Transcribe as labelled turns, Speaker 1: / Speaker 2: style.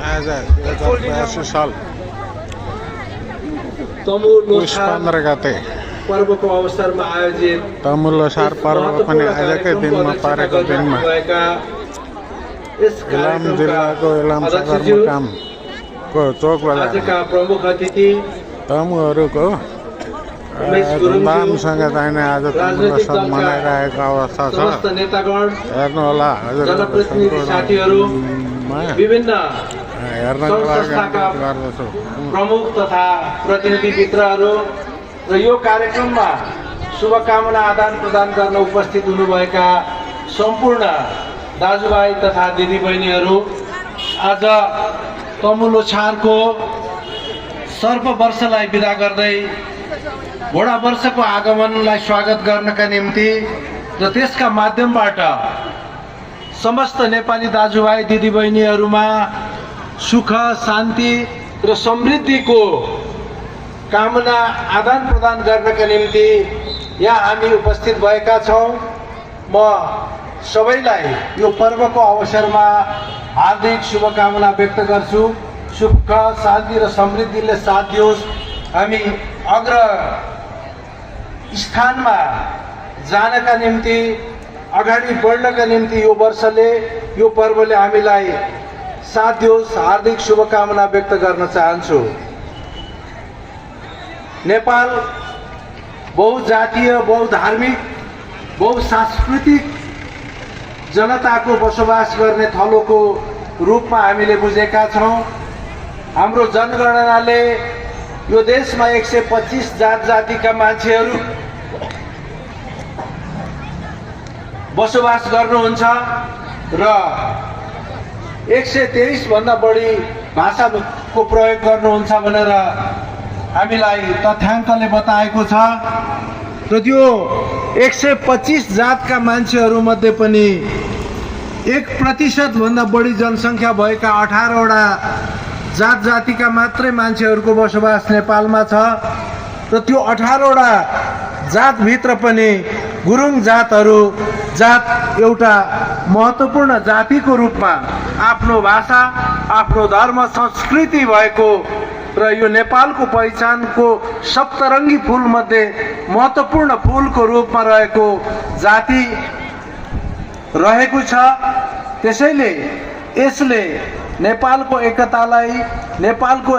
Speaker 1: आज 2082 साल
Speaker 2: तमु
Speaker 1: पुष
Speaker 2: लोसार
Speaker 1: 15 गते
Speaker 2: पर्वको अवसरमा आयोजित
Speaker 1: तमु लोसार पर्व पनि आजकै दिनमा परेको दिनमा इलाम जिल्लाको इलाम सदरमुकामको चोक बजारमा
Speaker 2: आजका प्रमुख अतिथि
Speaker 1: तमुहरूको धुमधामसँग चाहिने आज तमु लोसार मनाइरहेको अवस्था छ।
Speaker 2: समस्त नेतागण
Speaker 1: हेर्नु होला
Speaker 2: जनप्रतिनिधि साथीहरू विभिन्न
Speaker 1: हेर्नको लागि
Speaker 2: संस्थाका
Speaker 1: गर्दछु।
Speaker 2: प्रमुख तथा प्रतिनिधि मित्रहरू र यो कार्यक्रममा शुभकामना आदान प्रदान गर्न उपस्थित हुनुभएका सम्पूर्ण दाजुभाइ तथा दिदीबहिनीहरू, आज तमु लोछारको सर्प वर्षलाई बिदा गर्दै घोडा वर्षको आगमनलाई स्वागत गर्नका निम्ति र त्यसका माध्यमबाट समस्त नेपाली दाजुभाइ दिदीबहिनीहरूमा सुख शान्ति र समृद्धिको कामना आदान प्रदान गर्नका निम्ति यहाँ हामी उपस्थित भएका छौँ। म सबैलाई यो पर्वको अवसरमा हार्दिक शुभकामना व्यक्त गर्छु। सुख शान्ति र समृद्धिले साथ दियोस्। हामी अग्र स्थानमा जानका निम्ति, अगाडि बढ्नका निम्ति यो वर्षले, यो पर्वले हामीलाई साथ दियोस्। हार्दिक शुभकामना व्यक्त गर्न चाहन्छु। नेपाल बहुजातीय, बहुधार्मिक, बहुसांस्कृतिक जनताको बसोबास गर्ने थलोको रूपमा हामीले बुझेका छौँ। हाम्रो जनगणनाले यो देशमा 125 जात जातिका मान्छेहरू बसोबास गर्नुहुन्छ र 123 भन्दा बढी भाषाको प्रयोग गर्नुहुन्छ भनेर हामीलाई तथ्याङ्कले बताएको छ। र त्यो 125 जातका मान्छेहरूमध्ये पनि 1% भन्दा बढी जनसङ्ख्या भएका 18 वटा जात जातिका मात्रै मान्छेहरूको बसोबास नेपालमा छ। र त्यो 18 वटा जातभित्र पनि गुरुङ जातहरू एउटा महत्त्वपूर्ण जातिको रूपमा आफ्नो भाषा, आफ्नो धर्म, संस्कृति भएको र यो नेपालको पहिचानको सप्तरङ्गी फुलमध्ये महत्त्वपूर्ण फुलको रूपमा रहेको जाति रहेको छ। त्यसैले यसले नेपालको एकतालाई, नेपालको